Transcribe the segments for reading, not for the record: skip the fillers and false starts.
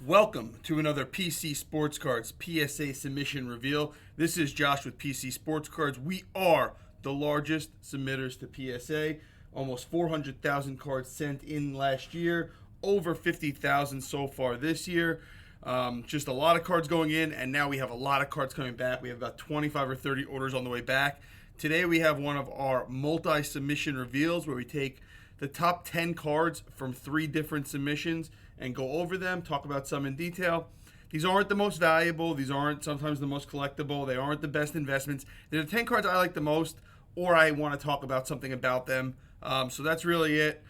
Welcome to another PC Sports Cards PSA submission reveal. This is Josh with PC Sports Cards. We are the largest submitters to PSA. Almost 400,000 cards sent in last year, over 50,000 so far this year. Just a lot of cards going in, and now we have a lot of cards coming back. We have about 25 or 30 orders on the way back. Today we have one of our multi-submission reveals where we take the top 10 cards from 3 different submissions and go over them, talk about some in detail. These aren't the most valuable. These aren't sometimes the most collectible. They aren't the best investments. They're the 10 cards I like the most, or I want to talk about something about them. So that's really it.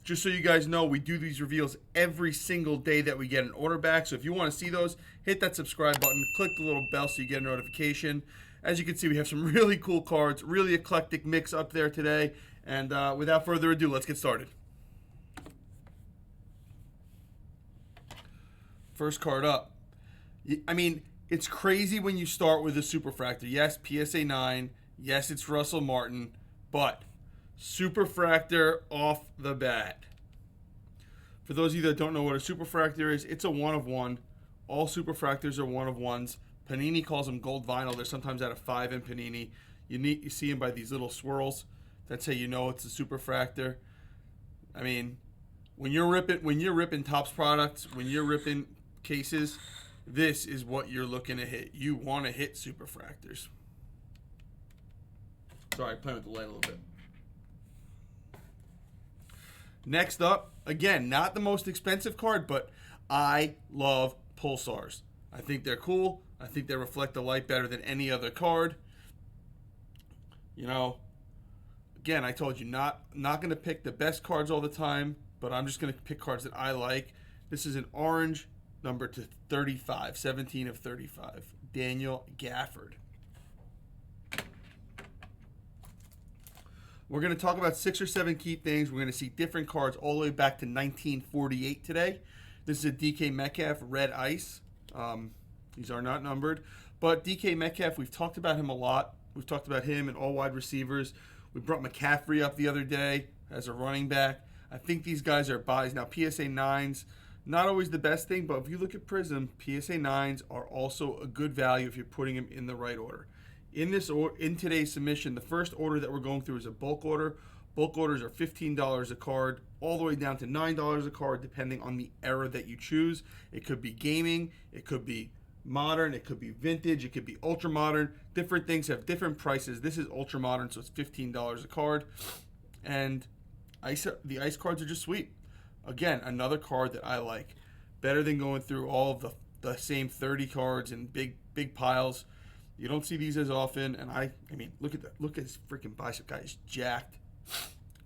Just so you guys know, we do these reveals every single day that we get an order back. So if you want to see those, hit that subscribe button, click the little bell so you get a notification. As you can see, we have some really cool cards, really eclectic mix up there today. And without further ado, let's get started. First card up. I mean, it's crazy when you start with a Superfractor. Yes, PSA 9. Yes, it's Russell Martin. But Superfractor off the bat. For those of you that don't know what a Superfractor is, it's a one-of-one. All Superfractors are one-of-ones. Panini calls them gold vinyl. They're sometimes out of 5 in Panini. You see them by these little swirls. That's how you know it's a Superfractor. I mean, when you're ripping Topps products, when you're ripping cases, this is what you're looking to hit. You want to hit Superfractors. Sorry, playing with the light a little bit. Next up, again, not the most expensive card, but I love Pulsars. I think they're cool. I think they reflect the light better than any other card. You know, again, I told you not going to pick the best cards all the time, but I'm just going to pick cards that I like. This is an orange number to 35, 17 of 35. Daniel Gafford. We're going to talk about 6 or 7 key things. We're going to see different cards all the way back to 1948 today. This is a DK Metcalf Red Ice. These are not numbered. But DK Metcalf, we've talked about him a lot. We've talked about him and all wide receivers. We brought McCaffrey up the other day as a running back. I think these guys are buys. Now, PSA 9s, not always the best thing, but if you look at Prism, PSA 9s are also a good value if you're putting them in the right order. In today's submission, the first order that we're going through is a bulk order. Bulk orders are $15 a card, all the way down to $9 a card, depending on the era that you choose. It could be gaming, it could be modern, it could be vintage, it could be ultra modern. Different things have different prices. This is ultra modern, so it's $15 a card. And the ice cards are just sweet. Again, another card that I like. Better than going through all of the same 30 cards in big piles. You don't see these as often, and I mean, look at that. Look at his freaking bicep guy. He's jacked.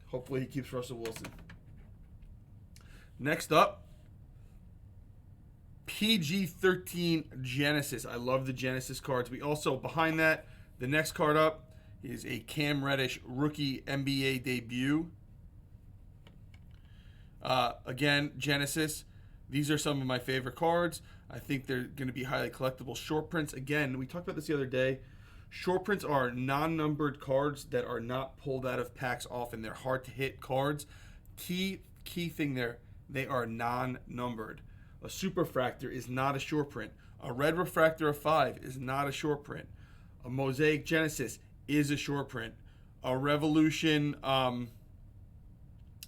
Hopefully he keeps Russell Wilson. Next up, PG-13 Genesis. I love the Genesis cards. We also, behind that, the next card up is a Cam Reddish rookie NBA debut. Again, Genesis. These are some of my favorite cards. I think they're going to be highly collectible. Short prints, again, we talked about this the other day. Short prints are non-numbered cards that are not pulled out of packs often. They're hard to hit cards. Key thing there, they are non-numbered. A Superfractor is not a short print. A Red Refractor of 5 is not a short print. A Mosaic Genesis is a short print. A Revolution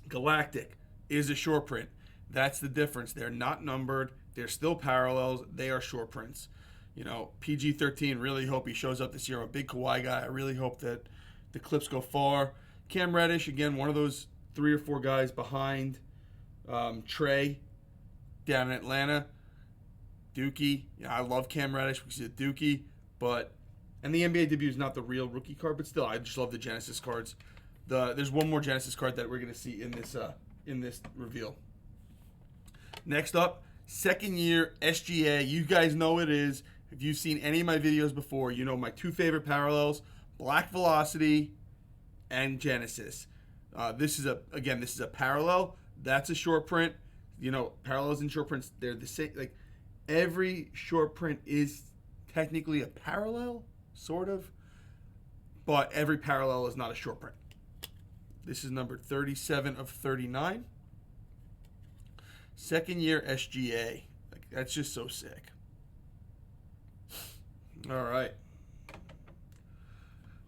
Galactic is a short print. That's the difference. They're not numbered. They're still parallels. They are short prints. You know, PG-13, really hope he shows up this year. I'm a big Kawhi guy. I really hope that the clips go far. Cam Reddish, again, one of those 3 or 4 guys behind Trey down in Atlanta. Dookie. Yeah, I love Cam Reddish because he's a Dookie. And the NBA debut is not the real rookie card, but still, I just love the Genesis cards. There's one more Genesis card that we're going to see in this reveal. Next up, second year SGA. You guys know what it is. If you've seen any of my videos before, you know my 2 favorite parallels, Black Velocity and Genesis. This is a parallel. That's a short print. You know, parallels and short prints, they're the same. Like, every short print is technically a parallel, sort of, but every parallel is not a short print. This is number 37 of 39. Second year SGA. Like, That's just so sick. All right.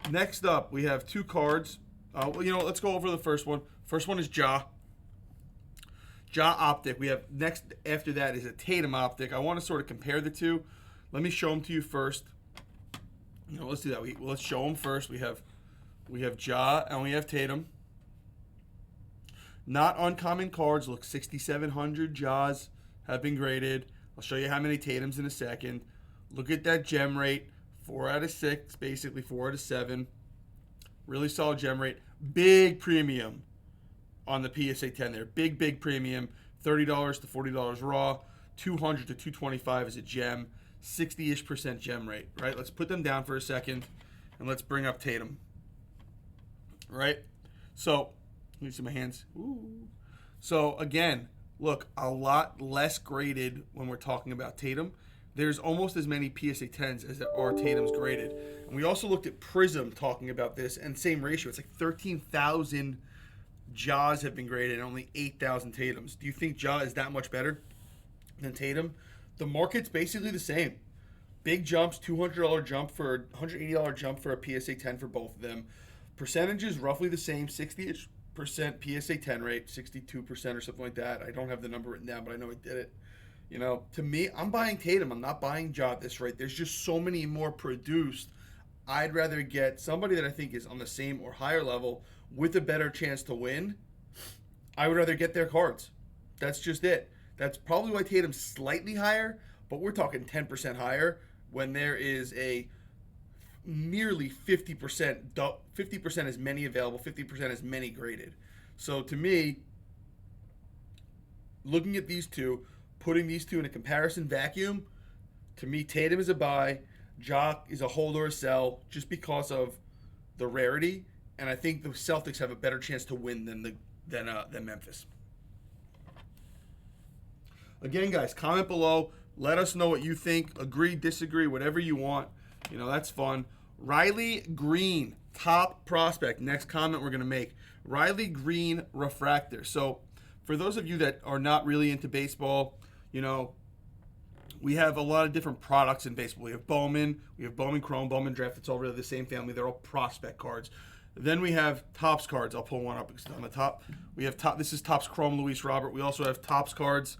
Next up, we have two cards. Let's go over the first one. First one is Ja. Ja Optic. We have next after that is a Tatum Optic. I want to sort of compare the two. Let me show them to you first. Let's do that. Let's show them first. We have Ja and we have Tatum. Not uncommon cards. Look, 6,700 Ja's have been graded. I'll show you how many Tatums in a second. Look at that gem rate. 4 out of 6, basically 4 out of 7. Really solid gem rate. Big premium on the PSA 10 there. Big premium. $30 to $40 raw. $200 to $225 is a gem. 60-ish% gem rate, right? Let's put them down for a second, and let's bring up Tatum, right? So, let me see my hands. Ooh. So, again, look, a lot less graded when we're talking about Tatum. There's almost as many PSA 10s as there are Tatum's graded. And we also looked at Prism talking about this, and same ratio. It's like 13,000 Ja's have been graded and only 8,000 Tatums. Do you think Ja is that much better than Tatum? The market's basically the same. Big jumps, $200 jump for $180 jump for a PSA 10 for both of them. Percentages roughly the same, 60% PSA 10 rate, 62% or something like that. I don't have the number written down, but I know I did it. To me, I'm buying Tatum. I'm not buying Ja at this rate. There's just so many more produced. I'd rather get somebody that I think is on the same or higher level with a better chance to win. I would rather get their cards. That's just it. That's probably why Tatum's slightly higher, but we're talking 10% higher when there is a nearly 50% as many available, 50% as many graded. So to me, looking at these two, putting these two in a comparison vacuum, to me, Tatum is a buy, Ja is a hold or a sell just because of the rarity, and I think the Celtics have a better chance to win than Memphis. Again, guys, comment below. Let us know what you think. Agree, disagree, whatever you want. That's fun. Riley Green, top prospect. Next comment we're going to make. Riley Green refractor. So for those of you that are not really into baseball, we have a lot of different products in baseball. We have Bowman Chrome, Bowman Draft. It's all really the same family. They're all prospect cards. Then we have Topps cards. I'll pull one up because it's on the top. We have This is Topps Chrome Luis Robert. We also have Topps cards.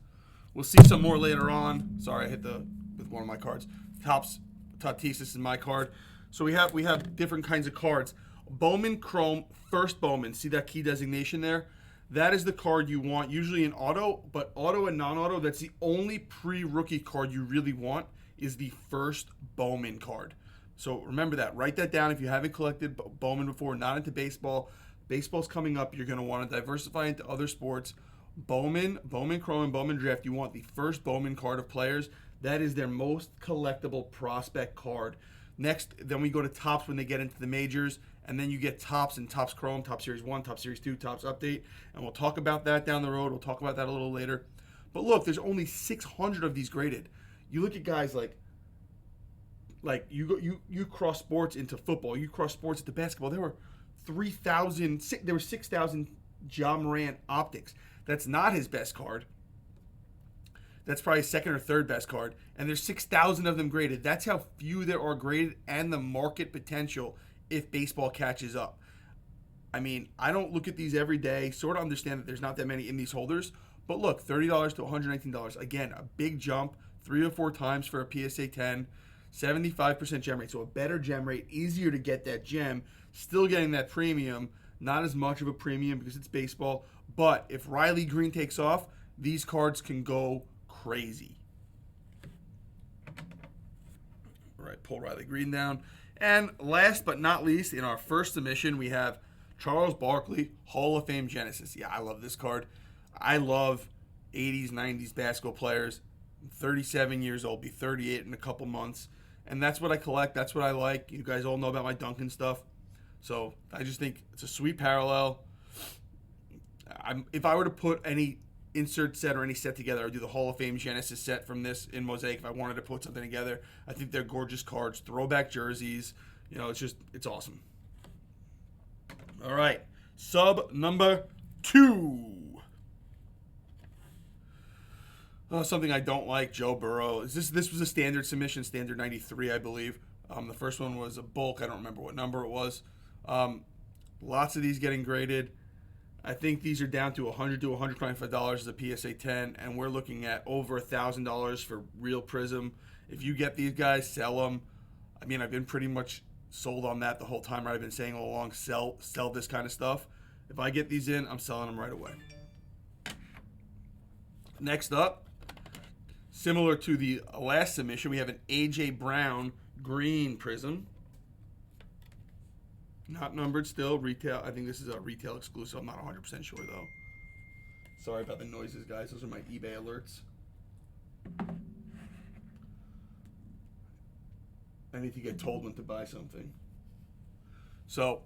We'll see some more later on. Sorry, I hit with one of my cards. Topps Tatis. This is my card. So we have different kinds of cards. Bowman Chrome, first Bowman. See that key designation there? That is the card you want, usually in auto, but auto and non-auto, that's the only pre-rookie card you really want is the first Bowman card. So remember that. Write that down if you haven't collected Bowman before, not into baseball. Baseball's coming up. You're going to want to diversify into other sports. Bowman Chrome, and Bowman Draft, you want the first Bowman card of players. That is their most collectible prospect card. Next, then we go to Topps when they get into the majors, and then you get Topps and Topps Chrome, Topps Series 1, Topps Series 2, Topps Update, and we'll talk about that down the road. We'll talk about that a little later. But look, there's only 600 of these graded. You look at guys like you cross sports into football, you cross sports into basketball. There were 6,000 Ja Morant optics. That's not his best card. That's probably his second or third best card. And there's 6,000 of them graded. That's how few there are graded and the market potential if baseball catches up. I mean, I don't look at these every day. Sort of understand that there's not that many in these holders. But look, $30 to $119. Again, a big jump, 3 or 4 times for a PSA 10. 75% gem rate. So a better gem rate, easier to get that gem. Still getting that premium. Not as much of a premium because it's baseball. But if Riley Green takes off, these cards can go crazy. All right, pull Riley Green down. And last but not least, in our first submission, we have Charles Barkley, Hall of Fame Genesis. Yeah, I love this card. I love 80s, 90s basketball players. I'm 37 years old, be 38 in a couple months. And that's what I collect. That's what I like. You guys all know about my Duncan stuff. So I just think it's a sweet parallel. If I were to put any insert set or any set together, I would do the Hall of Fame Genesis set from this in Mosaic if I wanted to put something together. I think they're gorgeous cards, throwback jerseys. It's awesome. All right, sub number 2. Something I don't like, Joe Burrow. This was a standard submission, standard 93, I believe. The first one was a bulk. I don't remember what number it was. Lots of these getting graded. I think these are down to $100 to $125 as a PSA 10, and we're looking at over $1,000 for real Prism. If you get these guys, sell them. I mean, I've been pretty much sold on that the whole time. Right? I've been saying all along, sell this kind of stuff. If I get these in, I'm selling them right away. Next up, similar to the last submission, we have an AJ Brown green Prism. Not numbered still, retail. I think this is a retail exclusive. I'm not 100% sure though. Sorry about the noises, guys. Those are my eBay alerts. I need to get told when to buy something. So,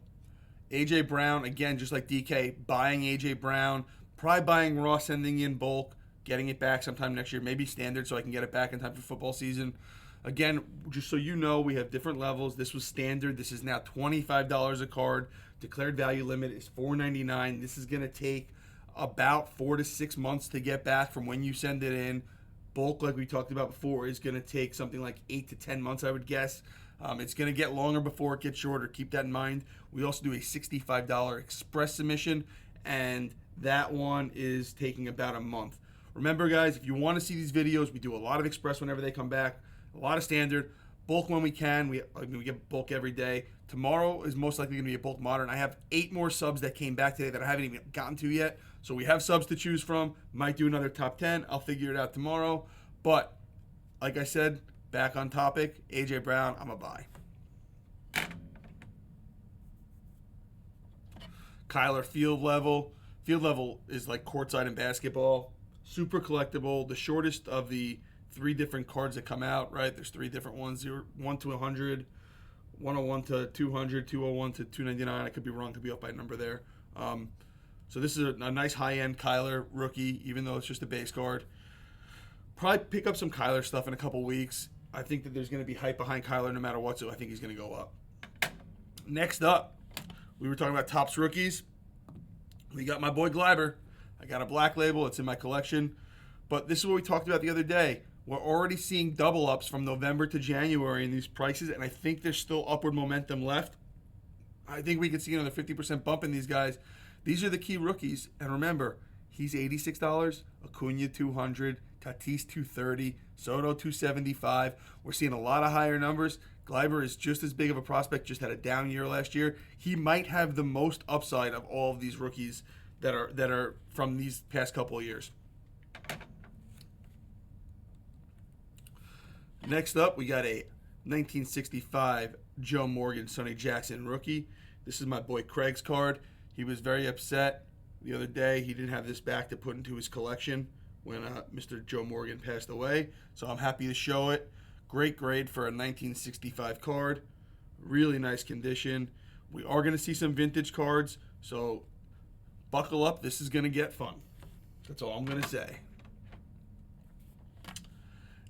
AJ Brown, again, just like DK, buying AJ Brown, probably buying raw, sending in bulk, getting it back sometime next year, maybe standard so I can get it back in time for football season. Again, just so you know, we have different levels. This was standard. This is now $25 a card. Declared value limit is $4.99. This is going to take about 4 to 6 months to get back from when you send it in. Bulk, like we talked about before, is going to take something like 8 to 10 months, I would guess. It's going to get longer before it gets shorter. Keep that in mind. We also do a $65 express submission, and that one is taking about a month. Remember, guys, if you want to see these videos, we do a lot of express whenever they come back. A lot of standard, bulk when we can. We get bulk every day. Tomorrow is most likely going to be a bulk modern. I have 8 more subs that came back today that I haven't even gotten to yet. So we have subs to choose from. Might do another top 10. I'll figure it out tomorrow. But like I said, back on topic, AJ Brown, I'm a buy. Kyler field level. Field level is like courtside in basketball. Super collectible. The shortest of the 3 different cards that come out, right? There's 3 different ones, 1 to 100, 101 to 200, 201 to 299. I could be wrong, could be up by a number there. So this is a nice high-end Kyler rookie, even though it's just a base card. Probably pick up some Kyler stuff in a couple weeks. I think that there's going to be hype behind Kyler no matter what, so I think he's going to go up. Next up, we were talking about Topps rookies. We got my boy Gleiber. I got a black label. It's in my collection. But this is what we talked about the other day. We're already seeing double ups from November to January in these prices, and I think there's still upward momentum left. I think we could see another 50% bump in these guys. These are the key rookies. And remember, he's $86, Acuna $200, Tatis $230, Soto $275. We're seeing a lot of higher numbers. Gleiber is just as big of a prospect, just had a down year last year. He might have the most upside of all of these rookies that are from these past couple of years. Next up, we got a 1965 Joe Morgan Sonny Jackson rookie. This is my boy Craig's card. He was very upset the other day. He didn't have this back to put into his collection when Mr. Joe Morgan passed away. So I'm happy to show it. Great grade for a 1965 card. Really nice condition. We are going to see some vintage cards, so buckle up. This is going to get fun. That's all I'm going to say.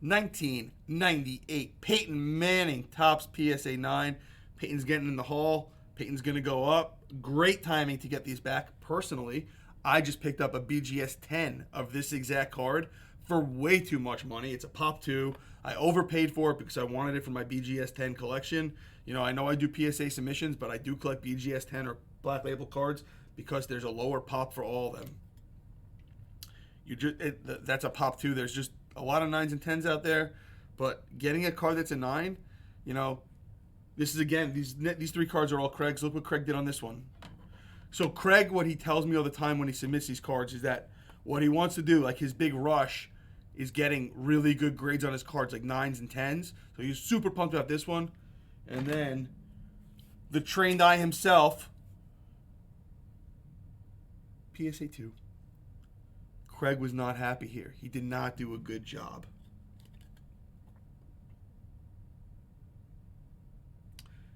1998 Peyton Manning Topps PSA 9. Peyton's getting in the hall. Peyton's going to go up. Great timing to get these back. Personally, I just picked up a BGS 10 of this exact card for way too much money. It's a Pop 2. I overpaid for it because I wanted it for my BGS 10 collection. You know, I know I do PSA submissions, but I do collect BGS 10 or Black Label cards because there's a lower pop for all of them. That's a Pop 2. There's just a lot of 9s and 10s out there, but getting a card that's a 9, you know, this is, again, these 3 cards are all Craig's. Look what Craig did on this one. So Craig, what he tells me all the time when he submits these cards is that what he wants to do, like his big rush, is getting really good grades on his cards, like 9s and 10s. So he's super pumped about this one. And then the trained eye himself, PSA 2. Craig was not happy here. He did not do a good job.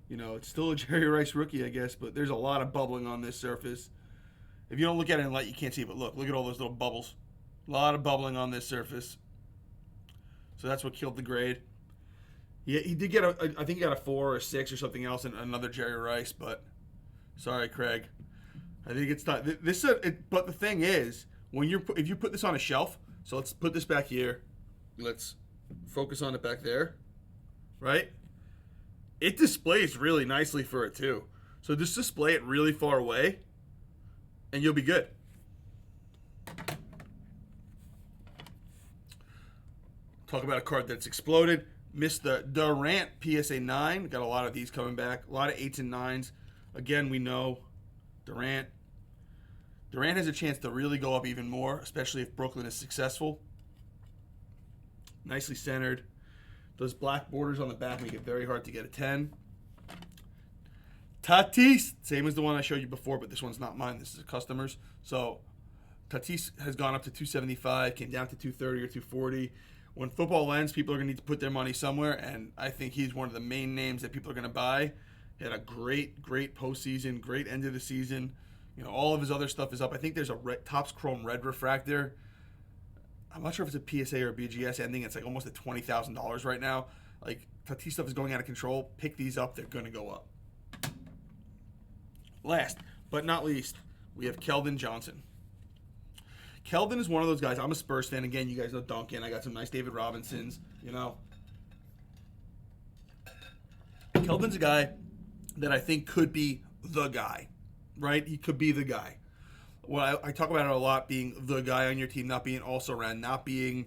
You know, it's still a Jerry Rice rookie, I guess, but there's a lot of bubbling on this surface. If you don't look at it in light, you can't see it, but look at all those little bubbles. A lot of bubbling on this surface. So that's what killed the grade. He did get I think he got a 4 or a 6 or something else in another Jerry Rice, but sorry, Craig. I think it's not. But the thing is, if you put this on a shelf, So let's put this back here. Let's focus on it back there, right? It displays really nicely for it too. So just display it really far away, and you'll be good. Talk about a card that's exploded. Missed the Durant PSA 9. Got a lot of these coming back. A lot of 8s and 9s. Again, we know Durant has a chance to really go up even more, especially if Brooklyn is successful. Nicely centered. Those black borders on the back make it very hard to get a 10. Tatis, same as the one I showed you before, but this one's not mine. This is a customer's. So Tatis has gone up to 275, came down to 230 or 240. When football ends, people are going to need to put their money somewhere, and I think he's one of the main names that people are going to buy. He had a great postseason, great end of the season. You know, all of his other stuff is up. I think there's a Topps Chrome Red refractor. I'm not sure if it's a PSA or a BGS ending. It's like almost at $20,000 right now. Like, Tatis stuff is going out of control. Pick these up. They're going to go up. Last but not least, we have Keldon Johnson. Keldon is one of those guys. I'm a Spurs fan. Again, you guys know Duncan. I got some nice David Robinsons, you know. Keldon's a guy that I think could be the guy, right? He could be the guy. Well, I talk about it a lot, being the guy on your team, not being also ran, not being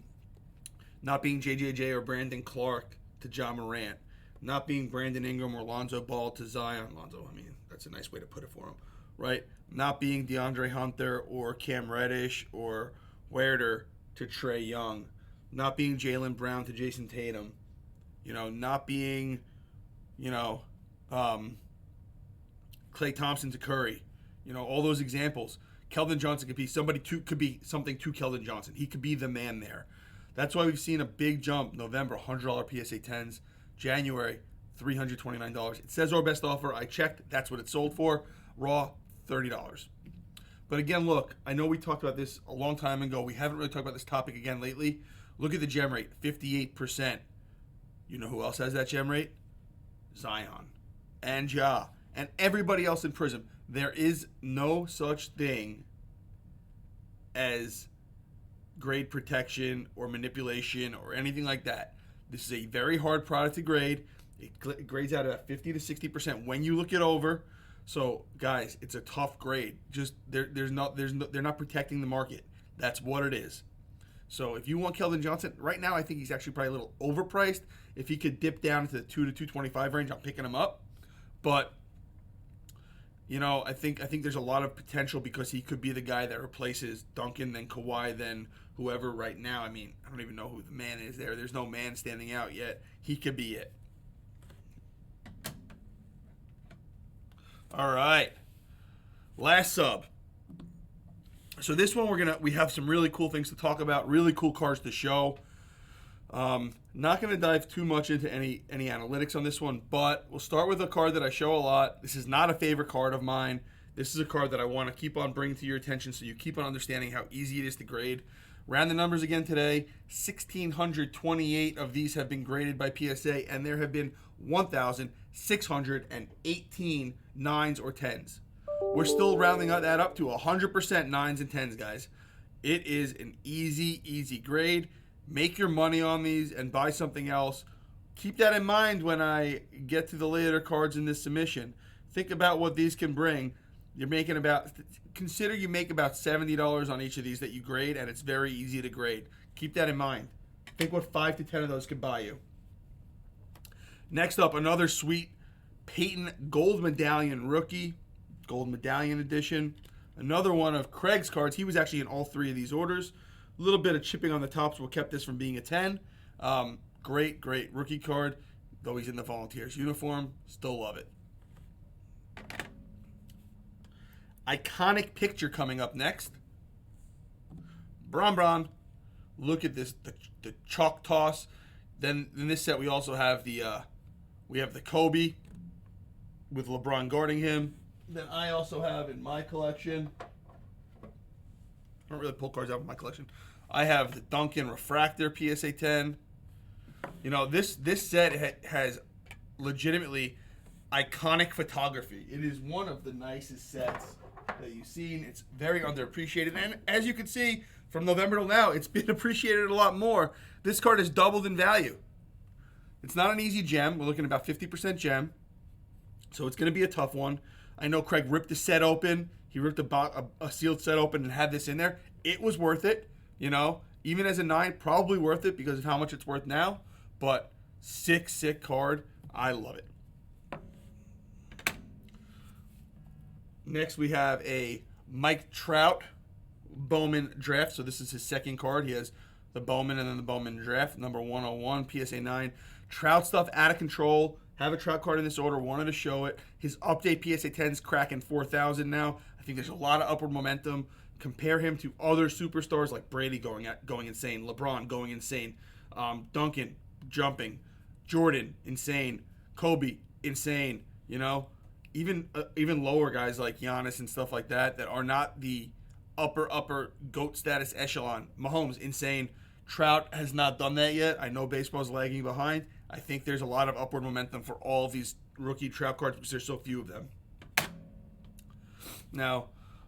JJJ or Brandon Clark to John Morant, not being Brandon Ingram or Lonzo Ball to Zion. Lonzo, I mean, that's a nice way to put it for him, right? Not being DeAndre Hunter or Cam Reddish or Werder to Trae Young, not being Jaylen Brown to Jayson Tatum, you know, not being, you know, Klay Thompson to Curry, you know, all those examples. Keldon Johnson could be something to Keldon Johnson. He could be the man there. That's why we've seen a big jump. November, $100 PSA 10s. January, $329. It says our best offer. I checked. That's what it sold for. Raw, $30. But again, look, I know we talked about this a long time ago. We haven't really talked about this topic again lately. Look at the gem rate, 58%. You know who else has that gem rate? Zion and Ja and everybody else in Prism. There is no such thing as grade protection or manipulation or anything like that. This is a very hard product to grade. It grades out about 50 to 60% when you look it over. So, guys, it's a tough grade. Just they're not protecting the market. That's what it is. So, if you want Keldon Johnson, right now I think he's actually probably a little overpriced. If he could dip down to the 2 to 225 range, I'm picking him up. But you know, I think there's a lot of potential because he could be the guy that replaces Duncan, then Kawhi, then whoever right now. I mean, I don't even know who the man is there. There's no man standing out yet. He could be it. All right. Last sub. So this one we have some really cool things to talk about, really cool cards to show. Not going to dive too much into any analytics on this one, but we'll start with a card that I show a lot. This is not a favorite card of mine. This is a card that I want to keep on bringing to your attention so you keep on understanding how easy it is to grade. Round the numbers again today. 1,628 of these have been graded by PSA, and there have been 1,618 9s or 10s. We're still rounding that up to 100% 9s and 10s, guys. It is an easy grade. Make your money on these and buy something else. Keep that in mind when I get to the later cards in this submission. Think about what these can bring. Consider you make about $70 on each of these that you grade, and it's very easy to grade. Keep that in mind. Think what 5 to 10 of those could buy you. Next up, another sweet Peyton Gold Medallion rookie, Gold Medallion edition. Another one of Craig's cards. He was actually in all three of these orders. A little bit of chipping on the tops will kept this from being a 10. Great rookie card. Though he's in the Volunteers uniform, still love it. Iconic picture coming up next. Bron. Look at this, the chalk toss. Then in this set we also have the Kobe with LeBron guarding him. Then I also have in my collection, I don't really pull cards out of my collection. I have the Duncan Refractor PSA 10. You know, this set has legitimately iconic photography. It is one of the nicest sets that you've seen. It's very underappreciated. And as you can see, from November till now, it's been appreciated a lot more. This card has doubled in value. It's not an easy gem. We're looking at about 50% gem. So it's going to be a tough one. I know Craig ripped the set open. He ripped a sealed set open and had this in there. It was worth it, you know. Even as a 9, probably worth it because of how much it's worth now. But sick card. I love it. Next, we have a Mike Trout Bowman draft. So this is his second card. He has the Bowman and then the Bowman draft, number 101, PSA 9. Trout stuff out of control. Have a Trout card in this order. Wanted to show it. His update PSA 10 is cracking 4,000 now. I think there's a lot of upward momentum. Compare him to other superstars like Brady going insane, LeBron going insane, Duncan jumping, Jordan insane, Kobe insane. You know, even lower guys like Giannis and stuff like that are not the upper GOAT status echelon. Mahomes insane. Trout has not done that yet. I know baseball's lagging behind. I think there's a lot of upward momentum for all of these rookie Trout cards because there's so few of them. Now,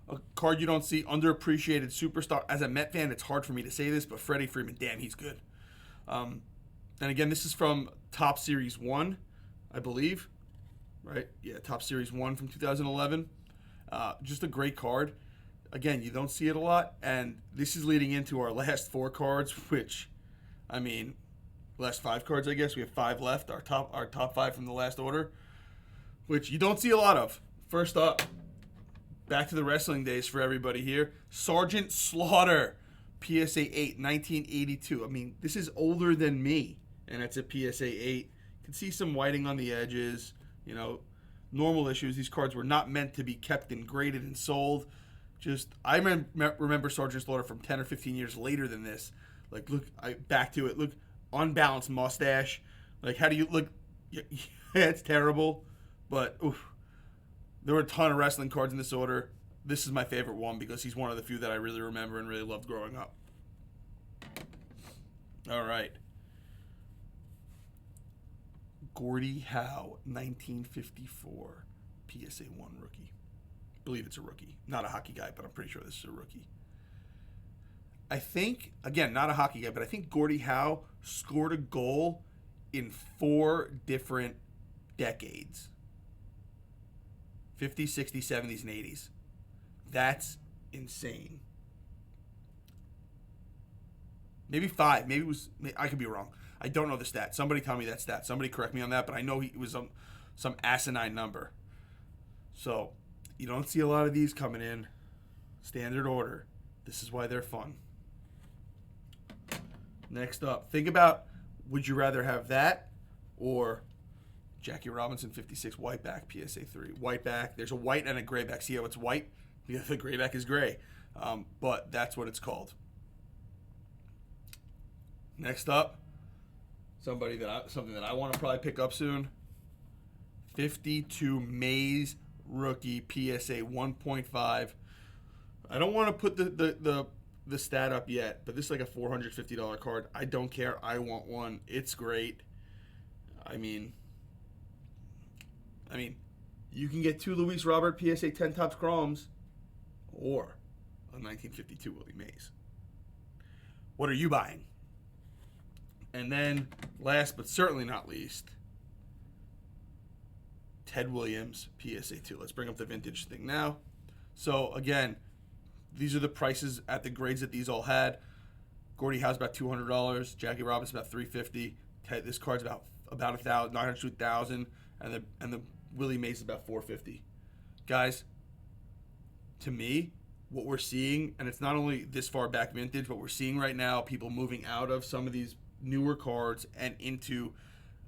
a card you don't see, underappreciated superstar. As a Met fan, it's hard for me to say this, but Freddie Freeman, damn, he's good. And again, this is from Top Series 1, I believe. Right? Yeah, Top Series 1 from 2011. Just a great card. Again, you don't see it a lot, and this is leading into our last 4 cards, which, I mean, last 5 cards, I guess. We have 5 left, our top 5 from the last order, which you don't see a lot of. First up, back to the wrestling days for everybody here. Sergeant Slaughter, PSA 8, 1982. I mean, this is older than me, and it's a PSA 8. You can see some whiting on the edges, you know, normal issues. These cards were not meant to be kept and graded and sold. I remember Sergeant Slaughter from 10 or 15 years later than this. Like, look, back to it. Look, unbalanced mustache. Like, how do you look? Yeah, it's terrible. But, oof. There were a ton of wrestling cards in this order. This is my favorite one because he's one of the few that I really remember and really loved growing up. All right. Gordie Howe, 1954, PSA 1 rookie. Believe it's a rookie. Not a hockey guy, but I'm pretty sure this is a rookie. I think, again, not a hockey guy, but I think Gordie Howe scored a goal in 4 different decades. 50s, 60s, 70s, and 80s. That's insane. Maybe 5. Maybe it was, I could be wrong. I don't know the stat. Somebody tell me that stat. Somebody correct me on that, but I know it was some asinine number. So, you don't see a lot of these coming in. Standard order. This is why they're fun. Next up, think about, would you rather have that or Jackie Robinson 56 white back PSA 3? White back. There's a white and a gray back. See how it's white? Yeah, the gray back is gray. But that's what it's called. Next up, something that I want to probably pick up soon. 52 Mays rookie PSA 1.5. I don't want to put the stat up yet, but this is like a $450 card. I don't care. I want one. It's great. I mean, you can get 2 Luis Robert PSA 10 Topps Chromes or a 1952 Willie Mays. What are you buying? And then, last but certainly not least, Ted Williams, PSA 2. Let's bring up the vintage thing now. So, again, these are the prices at the grades that these all had. Gordie Howe's about $200. Jackie Robinson about $350. This card's about $1,000, $900 to $1,000, and the Willie Mays is about $450. Guys, to me, what we're seeing, and it's not only this far back vintage, but we're seeing right now people moving out of some of these newer cards and into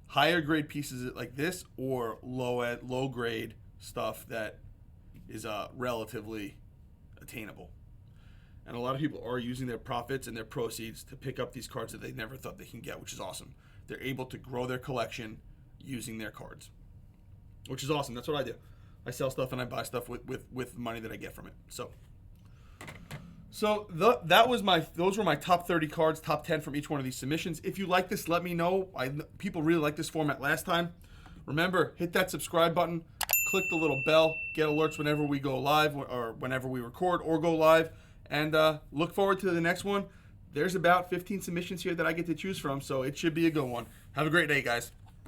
higher grade pieces like this or low grade stuff that is relatively attainable. And a lot of people are using their profits and their proceeds to pick up these cards that they never thought they can get, which is awesome. They're able to grow their collection using their cards, which is awesome. That's what I do. I sell stuff and I buy stuff with money that I get from it. So those were my top 30 cards, top 10 from each one of these submissions. If you like this, let me know. People really liked this format last time. Remember, hit that subscribe button, click the little bell, get alerts whenever we go live or whenever we record or go live, And look forward to the next one. There's about 15 submissions here that I get to choose from, so it should be a good one. Have a great day, guys.